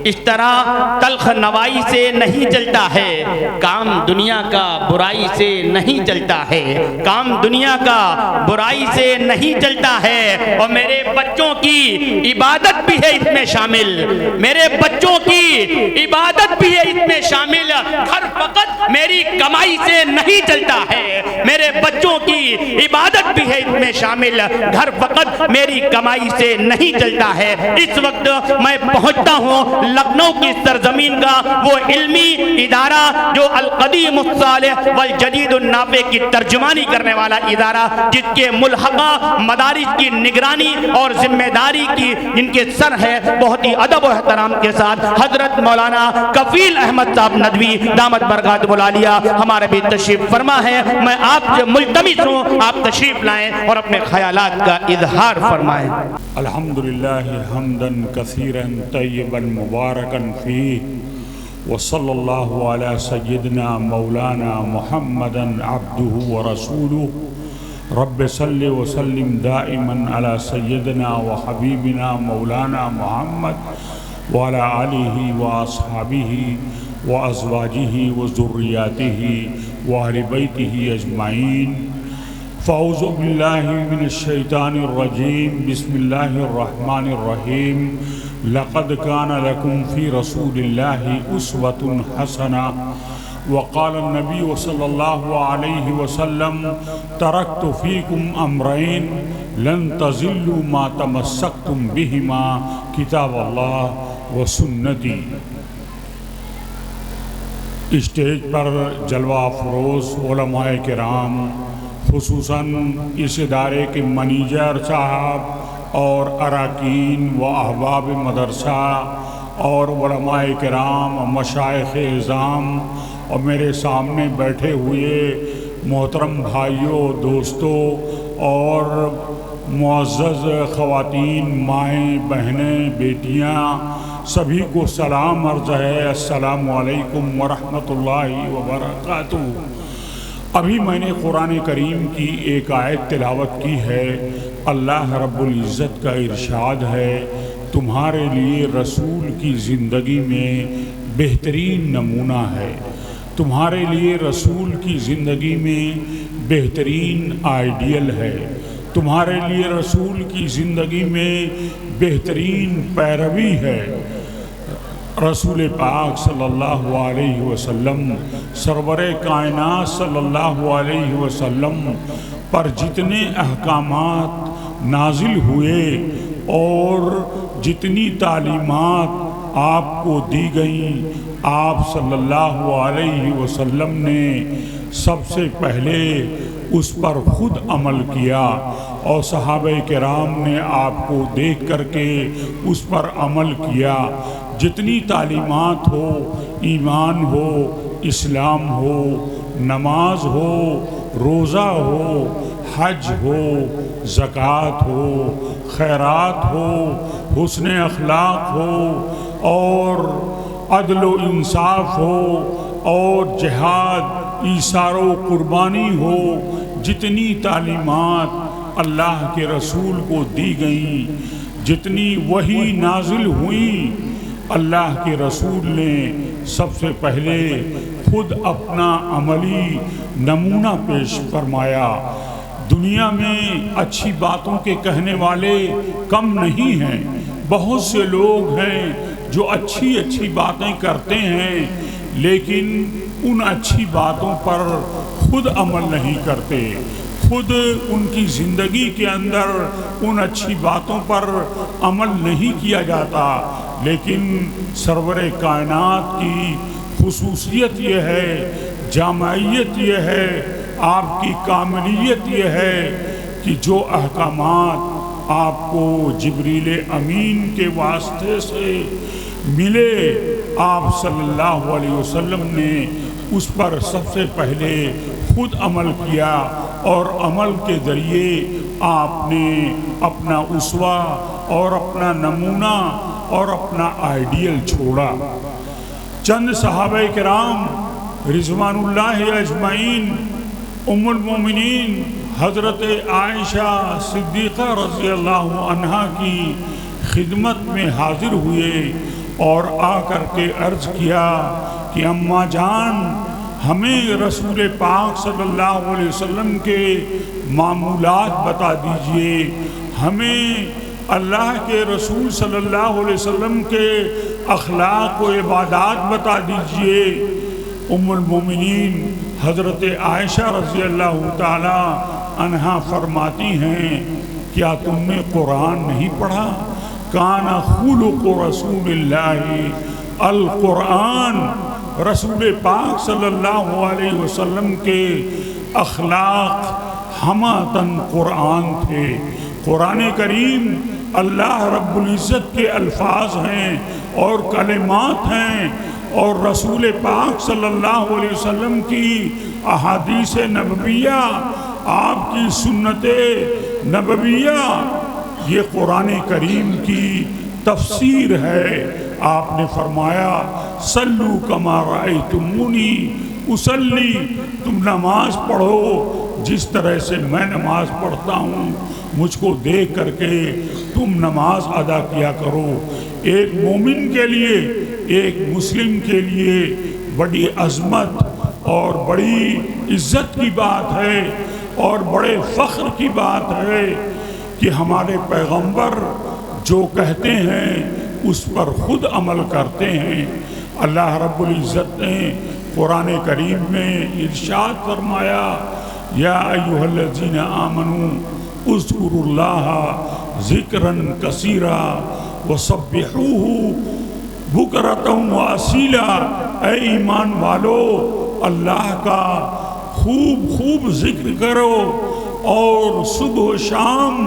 اس طرح تلخ نوائی سے نہیں چلتا ہے کام، دنیا کا برائی سے نہیں چلتا ہے کام، دنیا کا برائی سے نہیں چلتا ہے۔ اور میرے بچوں کی عبادت بھی ہے اس میں شامل، میرے بچوں کی عبادت بھی ہے اس میں شامل، گھر فقط میری کمائی سے نہیں چلتا ہے، میرے بچوں کی عبادت بھی ہے اس میں شامل، گھر فقط میری کمائی سے نہیں چلتا ہے۔ اس وقت میں پہنچتا ہوں لکھنؤ کی سرزمین کا وہ علمی ادارہ جو القدیم الصالح والجدید النافع کی ترجمانی کرنے والا ادارہ، جس کے ملحقہ مدارس کی نگرانی اور ذمہ داری کی جن کے سر ہے بہت ہی ادب و احترام کے ساتھ حضرت مولانا کفیل احمد صاحب ندوی دامت برکاتہ العالیہ ہمارے بھی تشریف فرما ہے۔ میں آپ سے ملتمس ہوں آپ تشریف لائیں اور اپنے خیالات کا اظہار فرمائیں۔ الحمدللہ حمدا کثیرا طیبا مبارکا فیہ وصلی اللہ علی سیدنا مولانا محمد عبدہ ورسولہ رب صلی وسلم دائما علی سیدنا وحبیبنا مولانا محمد وعلی آلہ واصحابہ وازواجہ وذریاتہ واہل بیتہ اجمعین۔ فاعوذ باللہ من الشیطان الرجیم، بسم اللہ الرحمن الرحیم۔ لقد کان لکم فی رسول اللہ اسوۃ حسنہ وقال النبی صلی اللہ علیہ وسلم ترکت فیکم امرین لن تضلوا ما تمسکتم بہما کتاب اللہ و سنتی۔ اسٹیج پر جلوہ افروز علماء کرام، خصوصاً اس ادارے کے منیجر صاحب اور اراکین و احباب مدرسہ اور علماء کرام، مشائخ اعظام اور میرے سامنے بیٹھے ہوئے محترم بھائیوں، دوستوں اور معزز خواتین، مائیں، بہنیں، بیٹیاں، سبھی کو سلام عرض ہے، السلام علیکم ورحمۃ اللہ وبرکاتہ۔ ابھی میں نے قرآن کریم کی ایک آیت تلاوت کی ہے۔ اللہ رب العزت کا ارشاد ہے، تمہارے لیے رسول کی زندگی میں بہترین نمونہ ہے، تمہارے لیے رسول کی زندگی میں بہترین آئیڈیل ہے، تمہارے لیے رسول کی زندگی میں بہترین پیروی ہے۔ رسول پاک صلی اللہ علیہ وسلم، سرور کائنات صلی اللہ علیہ وسلم پر جتنے احکامات نازل ہوئے اور جتنی تعلیمات آپ کو دی گئیں، آپ صلی اللہ علیہ وسلم نے سب سے پہلے اس پر خود عمل کیا اور صحابہ کرام نے آپ کو دیکھ کر کے اس پر عمل کیا۔ جتنی تعلیمات ہو، ایمان ہو، اسلام ہو، نماز ہو، روزہ ہو، حج ہو، زکوٰۃ ہو، خیرات ہو، حسن اخلاق ہو اور عدل و انصاف ہو اور جہاد، ایثار و قربانی ہو، جتنی تعلیمات اللہ کے رسول کو دی گئیں، جتنی وحی نازل ہوئیں، اللہ کے رسول نے سب سے پہلے خود اپنا عملی نمونہ پیش فرمایا۔ دنیا میں اچھی باتوں کے کہنے والے کم نہیں ہیں، بہت سے لوگ ہیں جو اچھی اچھی باتیں کرتے ہیں لیکن ان اچھی باتوں پر خود عمل نہیں کرتے، خود ان کی زندگی کے اندر ان اچھی باتوں پر عمل نہیں کیا جاتا۔ لیکن سرور کائنات کی خصوصیت یہ ہے، جامعیت یہ ہے، آپ کی کاملیت یہ ہے کہ جو احکامات آپ کو جبریل امین کے واسطے سے ملے، آپ صلی اللہ علیہ وسلم نے اس پر سب سے پہلے خود عمل کیا اور عمل کے ذریعے آپ نے اپنا اسوہ اور اپنا نمونہ اور اپنا آئیڈیل چھوڑا۔ چند صحابہ کرام رضوان اللہ اجمعین، ام المومنین حضرت عائشہ صدیقہ رضی اللہ عنہا کی خدمت میں حاضر ہوئے اور آ کر کے عرض کیا کہ اماں جان ہمیں رسول پاک صلی اللہ علیہ وسلم کے معمولات بتا دیجئے، ہمیں اللہ کے رسول صلی اللہ علیہ وسلم کے اخلاق و عبادات بتا دیجئے۔ ام المومنین حضرت عائشہ رضی اللہ تعالی عنہا فرماتی ہیں کیا تم نے قرآن نہیں پڑھا؟ کان خلق رسول اللہ القرآن، رسول پاک صلی اللہ علیہ وسلم کے اخلاق ہماتن قرآن تھے۔ قرآن کریم اللہ رب العزت کے الفاظ ہیں اور کلمات ہیں، اور رسول پاک صلی اللہ علیہ وسلم کی احادیث نبویہ، آپ کی سنت نبویہ، یہ قرآن کریم کی تفسیر ہے۔ آپ نے فرمایا صلو کما رأیتمونی اصلی، تم نماز پڑھو جس طرح سے میں نماز پڑھتا ہوں، مجھ کو دیکھ کر کے تم نماز ادا کیا کرو۔ ایک مومن کے لیے، ایک مسلم کے لیے بڑی عظمت اور بڑی عزت کی بات ہے اور بڑے فخر کی بات ہے کہ ہمارے پیغمبر جو کہتے ہیں اس پر خود عمل کرتے ہیں۔ اللہ رب العزت نے قرآن کریم میں ارشاد فرمایا یا ایھا الذین آمنوا اذکروا اللہ ذکرا کثیرا وسبحوہ بکرۃ واصیلا، اے ایمان والو اللہ کا خوب خوب ذکر کرو اور صبح و شام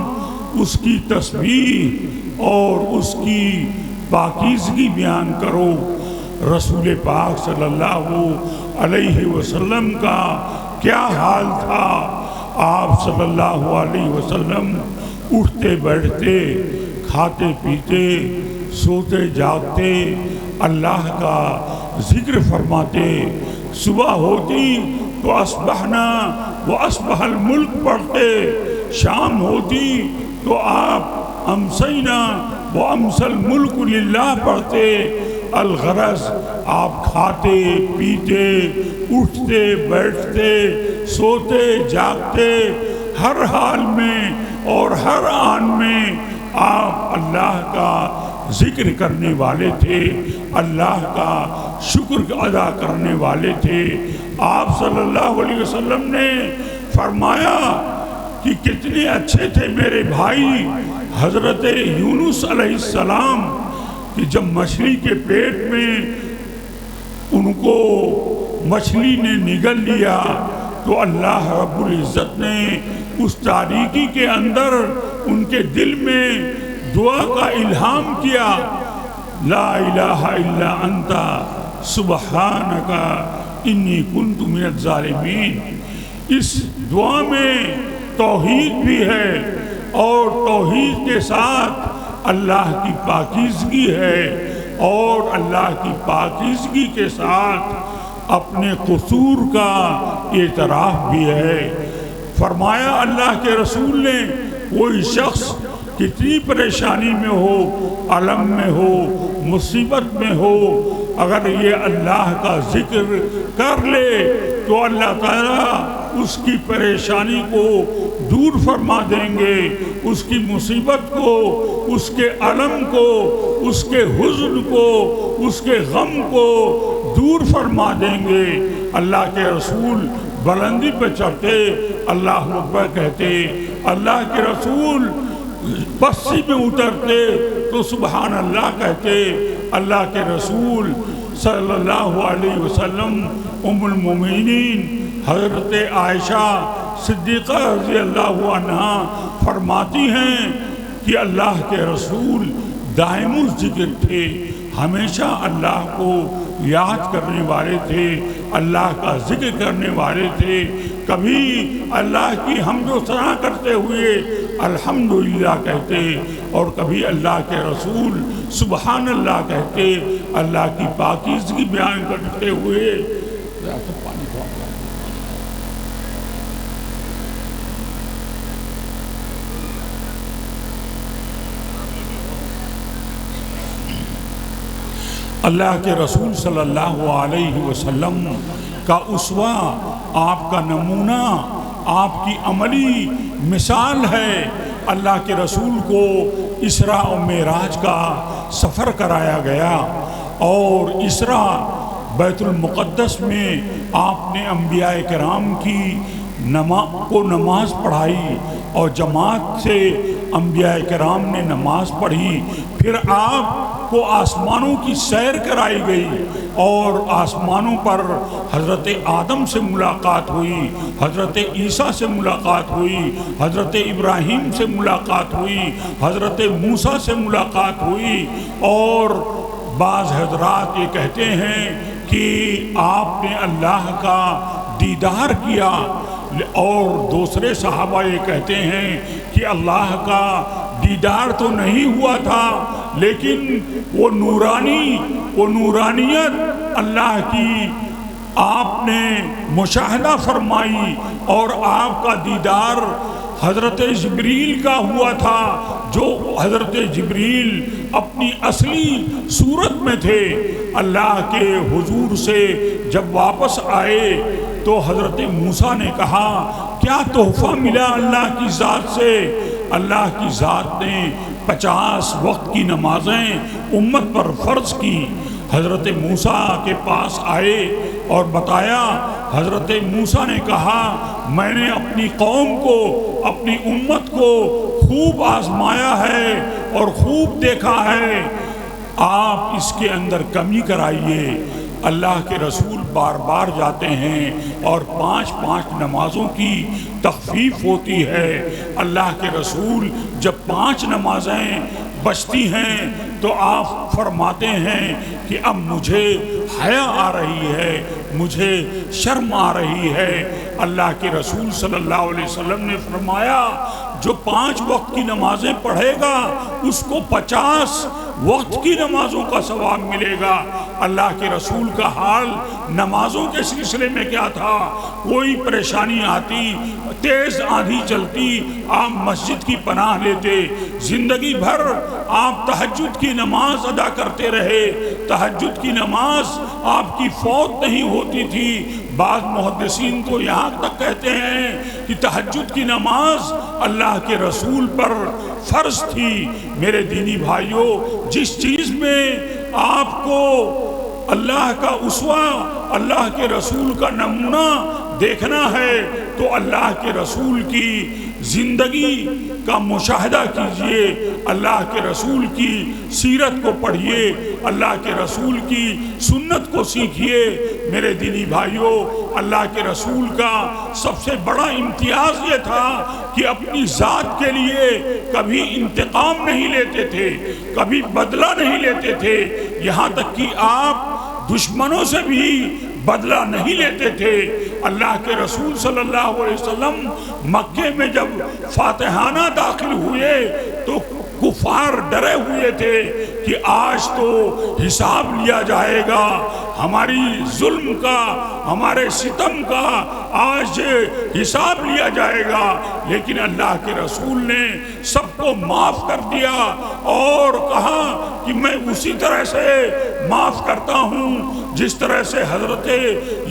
اس کی تسبیح اور اس کی پاکیزگی بیان کرو۔ رسول پاک صلی اللہ علیہ وسلم کا کیا حال تھا؟ آپ صلی اللہ علیہ وسلم اٹھتے بیٹھتے، کھاتے پیتے، سوتے جاگتے، اللہ کا ذکر فرماتے۔ صبح ہوتی تو اصبحنا و اصبح الملک پڑھتے، شام ہوتی تو آپ امسینا و امسى الملک للہ پڑھتے۔ الغرض آپ کھاتے پیتے، اٹھتے بیٹھتے، سوتے جاگتے، ہر حال میں اور ہر آن میں آپ اللہ کا ذکر کرنے والے تھے، اللہ کا شکر ادا کرنے والے تھے۔ آپ صلی اللہ علیہ وسلم نے فرمایا کہ کتنے اچھے تھے میرے بھائی حضرت یونس علیہ السلام، کہ جب مچھلی کے پیٹ میں ان کو مچھلی نے نگل لیا تو اللہ رب العزت نے اس تاریکی کے اندر ان کے دل میں دعا کا الہام کیا، لا الہ الا انت سبحانک انی کنت من الظالمین۔ اس دعا میں توحید بھی ہے اور توحید کے ساتھ اللہ کی پاکیزگی ہے، اور اللہ کی پاکیزگی کے ساتھ اپنے قصور کا اعتراف بھی ہے۔ فرمایا اللہ کے رسول نے کوئی شخص کتنی پریشانی میں ہو، علم میں ہو، مصیبت میں ہو، اگر یہ اللہ کا ذکر کر لے تو اللہ تعالیٰ اس کی پریشانی کو دور فرما دیں گے، اس کی مصیبت کو، اس کے علم کو، اس کے حزن کو، اس کے غم کو دور فرما دیں گے۔ اللہ کے رسول بلندی پہ چڑھتے، اللہ اکبر کہتے، اللہ کے رسول پسی میں اترتے تو سبحان اللہ کہتے۔ اللہ کے رسول صلی اللہ علیہ وسلم ام المومنین حضرت عائشہ صدیقہ رضی اللہ عنہا فرماتی ہیں کہ اللہ کے رسول دائم الذکر تھے، ہمیشہ اللہ کو یاد کرنے والے تھے، اللہ کا ذکر کرنے والے تھے۔ کبھی اللہ کی حمد و ثنا کرتے ہوئے الحمدللہ کہتے، اور کبھی اللہ کے رسول سبحان اللہ کہتے، اللہ کی پاکیزگی بیان کرتے ہوئے۔ اللہ کے رسول صلی اللہ علیہ وسلم کا اسوہ، آپ کا نمونہ، آپ کی عملی مثال ہے۔ اللہ کے رسول کو اسراء و معراج کا سفر کرایا گیا، اور اسراء بیت المقدس میں آپ نے انبیاء کرام کی نماز پڑھائی، اور جماعت سے انبیاء کرام نے نماز پڑھی۔ پھر آپ کو آسمانوں کی سیر کرائی گئی، اور آسمانوں پر حضرت آدم سے ملاقات ہوئی، حضرت عیسیٰ سے ملاقات ہوئی، حضرت ابراہیم سے ملاقات ہوئی، حضرت موسیٰ سے ملاقات ہوئی۔ اور بعض حضرات یہ کہتے ہیں کہ آپ نے اللہ کا دیدار کیا، اور دوسرے صحابہ یہ کہتے ہیں کہ اللہ کا دیدار تو نہیں ہوا تھا، لیکن وہ نورانیت اللہ کی آپ نے مشاہدہ فرمائی، اور آپ کا دیدار حضرت جبریل کا ہوا تھا، جو حضرت جبریل اپنی اصلی صورت میں تھے۔ اللہ کے حضور سے جب واپس آئے تو حضرت موسیٰ نے کہا کیا تحفہ ملا اللہ کی ذات سے؟ اللہ کی ذات نے 50 وقت کی نمازیں امت پر فرض کی۔ حضرت موسیٰ کے پاس آئے اور بتایا۔ حضرت موسیٰ نے کہا میں نے اپنی قوم کو، اپنی امت کو خوب آزمایا ہے اور خوب دیکھا ہے، آپ اس کے اندر کمی کرائیے۔ اللہ کے رسول بار بار جاتے ہیں اور 5 نمازوں کی تخفیف ہوتی ہے۔ اللہ کے رسول جب 5 نمازیں بچتی ہیں تو آپ فرماتے ہیں کہ اب مجھے حیا آ رہی ہے، مجھے شرم آ رہی ہے۔ اللہ کے رسول صلی اللہ علیہ وسلم نے فرمایا جو 5 وقت کی نمازیں پڑھے گا اس کو 50 وقت کی نمازوں کا ثواب ملے گا۔ اللہ کے رسول کا حال نمازوں کے سلسلے میں کیا تھا؟ کوئی پریشانی آتی، تیز آندھی چلتی، آپ مسجد کی پناہ لیتے۔ زندگی بھر آپ تہجد کی نماز ادا کرتے رہے، تہجد کی نماز آپ کی فوت نہیں ہوتی تھی۔ بعض محدثین تو یہاں تک کہتے ہیں کہ تہجد کی نماز اللہ کے رسول پر فرض تھی۔ میرے دینی بھائیوں، جس چیز میں آپ کو اللہ کا اسوہ، اللہ کے رسول کا نمونہ دیکھنا ہے تو اللہ کے رسول کی زندگی کا مشاہدہ کیجئے، اللہ کے رسول کی سیرت کو پڑھیے، اللہ کے رسول کی سنت کو سیکھیے۔ میرے دینی بھائیوں، اللہ کے رسول کا سب سے بڑا امتیاز یہ تھا کہ اپنی ذات کے لیے کبھی انتقام نہیں لیتے تھے، کبھی بدلہ نہیں لیتے تھے، یہاں تک کہ آپ دشمنوں سے بھی بدلہ نہیں لیتے تھے۔ اللہ کے رسول صلی اللہ علیہ وسلم مکے میں جب فاتحانہ داخل ہوئے تو کفار ڈرے ہوئے تھے کہ آج تو حساب لیا جائے گا، ہماری ظلم کا، ہمارے ستم کا آج حساب لیا جائے گا۔ لیکن اللہ کے رسول نے سب کو معاف کر دیا اور کہا کہ میں اسی طرح سے معاف کرتا ہوں جس طرح سے حضرت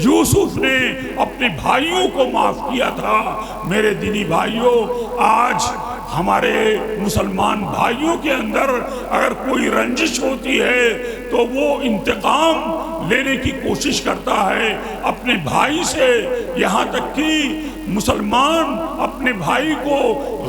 یوسف نے اپنے بھائیوں کو معاف کیا تھا۔ میرے دینی بھائیوں، آج ہمارے مسلمان بھائیوں کے اندر اگر کوئی رنجش ہوتی ہے تو وہ انتقام لینے کی کوشش کرتا ہے اپنے بھائی سے، یہاں تک کہ مسلمان اپنے بھائی کو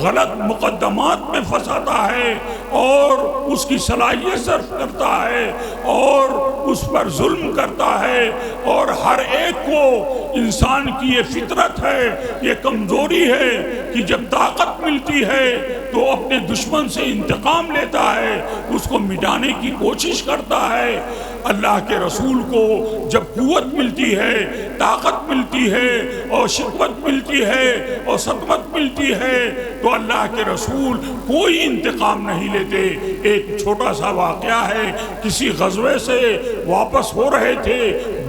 غلط مقدمات میں پھنساتا ہے اور اس کی صلاحیت صرف کرتا ہے اور اس پر ظلم کرتا ہے۔ اور ہر ایک کو انسان کی یہ فطرت ہے، یہ کمزوری ہے کہ جب طاقت ملتی ہے تو اپنے دشمن سے انتقام لیتا ہے، اس کو مٹانے کی کوشش کرتا ہے۔ اللہ کے رسول کو جب قوت ملتی ہے، طاقت ملتی ہے اور شدت ملتی ہے اور صدمت ملتی ہے تو اللہ کے رسول کوئی انتقام نہیں لیتے۔ ایک چھوٹا سا واقعہ ہے، کسی غزوے سے واپس ہو رہے تھے،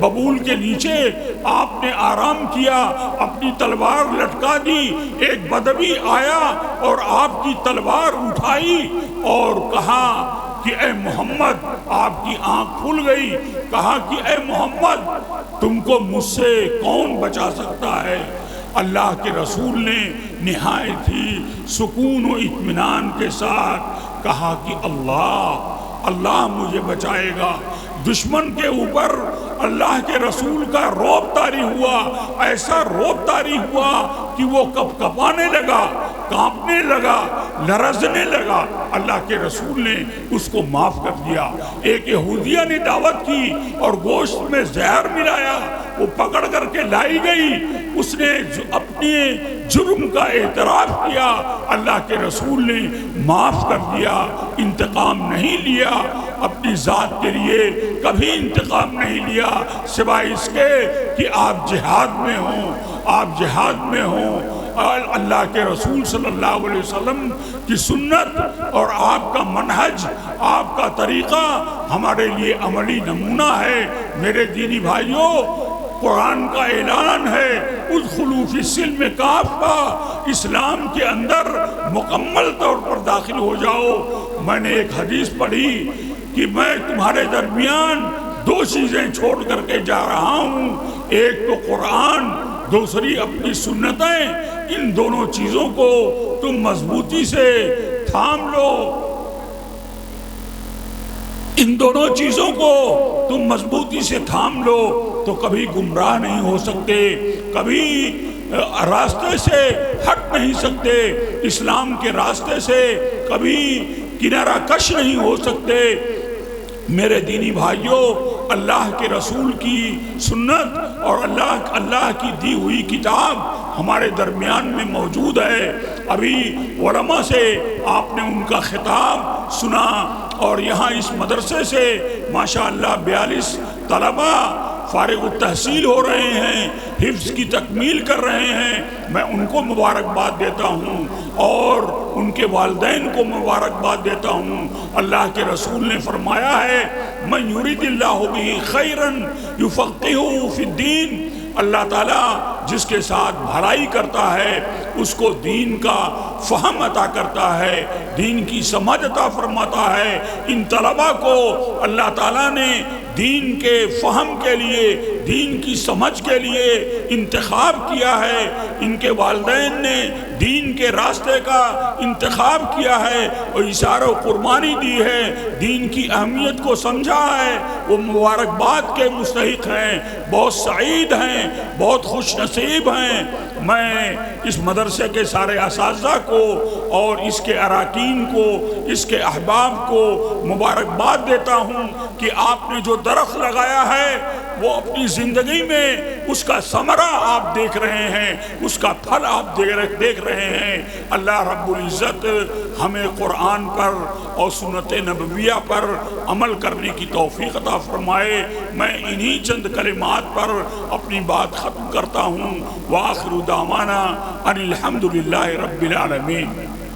ببول کے نیچے آپ نے آرام کیا، اپنی تلوار لٹکا دی، ایک بدوی آیا اور آپ کی تلوار اٹھائی اور کہا کہ اے محمد، آپ کی آنکھ کھل گئی، کہا کہ اے محمد تم کو مجھ سے کون بچا سکتا ہے؟ اللہ کے رسول نے نہایت ہی سکون و اطمینان کے ساتھ کہا کہ اللہ مجھے بچائے گا۔ دشمن کے اوپر اللہ کے رسول کا رعب طاری ہوا، ایسا رعب طاری ہوا کہ وہ کپکپانے لگا، کانپنے لگا، لرزنے لگا۔ اللہ کے رسول نے اس کو معاف کر دیا۔ ایک یہودیہ نے دعوت کی اور گوشت میں زہر ملایا، وہ پکڑ کر کے لائی گئی، اس نے اپنے جرم کا اعتراف کیا، اللہ کے رسول نے معاف کر دیا۔ انتقام نہیں لیا، اپنی ذات کے لیے کبھی انتقام نہیں لیا، سوائے اس کے کہ آپ جہاد میں ہوں، آپ جہاد میں ہوں۔ اللہ کے رسول صلی اللہ علیہ وسلم کی سنت اور آپ کا منہج، آپ کا طریقہ ہمارے لیے عملی نمونہ ہے۔ میرے دینی بھائیوں، قرآن کا اعلان ہے ادخلوا فی السلم کافہ، اسلام کے اندر مکمل طور پر داخل ہو جاؤ۔ میں نے ایک حدیث پڑھی کہ میں تمہارے درمیان دو چیزیں چھوڑ کر کے جا رہا ہوں، ایک تو قرآن، دوسری اپنی سنتیں۔ ان دونوں چیزوں کو تم مضبوطی سے تھام لو، ان دونوں چیزوں کو تم مضبوطی سے تھام لو تو کبھی گمراہ نہیں ہو سکتے، کبھی راستے سے ہٹ نہیں سکتے، اسلام کے راستے سے کبھی کنارہ کش نہیں ہو سکتے۔ میرے دینی بھائیوں، اللہ کے رسول کی سنت اور اللہ کی دی ہوئی کتاب ہمارے درمیان میں موجود ہے۔ ابھی علماء سے آپ نے ان کا خطاب سنا، اور یہاں اس مدرسے سے ماشاءاللہ 42 طلبہ فارغ التحصیل ہو رہے ہیں، حفظ کی تکمیل کر رہے ہیں۔ میں ان کو مبارکباد دیتا ہوں اور ان کے والدین کو مبارکباد دیتا ہوں۔ اللہ کے رسول نے فرمایا ہے من یرید اللہ بہ خیرا یفقہہ فی الدین، اللہ تعالیٰ جس کے ساتھ بھلائی کرتا ہے اس کو دین کا فہم عطا کرتا ہے، دین کی سمجھ عطا فرماتا ہے۔ ان طلبہ کو اللہ تعالیٰ نے دین کے فہم کے لیے، دین کی سمجھ کے لیے انتخاب کیا ہے، ان کے والدین نے دین کے راستے کا انتخاب کیا ہے اور اشارہ و قربانی دی ہے، دین کی اہمیت کو سمجھا ہے، وہ مبارکباد کے مستحق ہیں، بہت سعید ہیں، بہت خوش نصیب ہیں۔ میں اس مدرسے کے سارے اساتذہ کو اور اس کے اراکین کو، اس کے احباب کو مبارکباد دیتا ہوں کہ آپ نے جو درخت لگایا ہے وہ اپنی زندگی میں اس کا ثمرہ آپ دیکھ رہے ہیں، اس کا پھل آپ دیکھ رہے ہیں۔ اللہ رب العزت ہمیں قرآن پر اور سنت نبویہ پر عمل کرنے کی توفیق عطا فرمائے۔ میں انہی چند کلمات پر اپنی بات ختم کرتا ہوں۔ وآخر دعوانا ان الحمد للہ رب العالمین۔